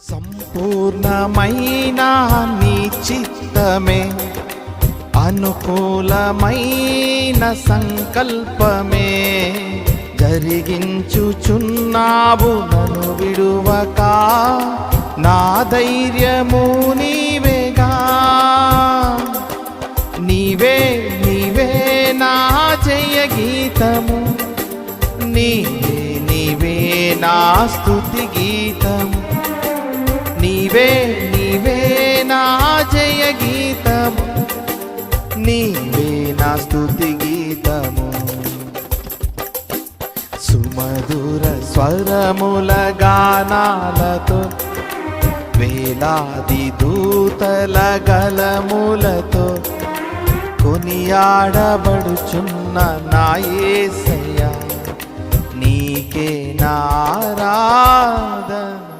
సంపూర్ణమైన నీ చిత్తమే, అనుకూలమైన సంకల్పమే జరిగించుచున్నావు నన్ను విడువక. నా ధైర్యము నీవేగా, నీవే నీవే నా జయ గీతము, నీవే నీవే నా స్తుతి గీతము, నీవే నీవే నా జయ గీతము, నీవే నా స్తుతి గీతము. సుమధుర స్వరముల గానాలతో, వేలాది దూతల గలములతో కొనియాడబడుచున్న నా యేసయ్యా, నీకే నా ఆరాధన.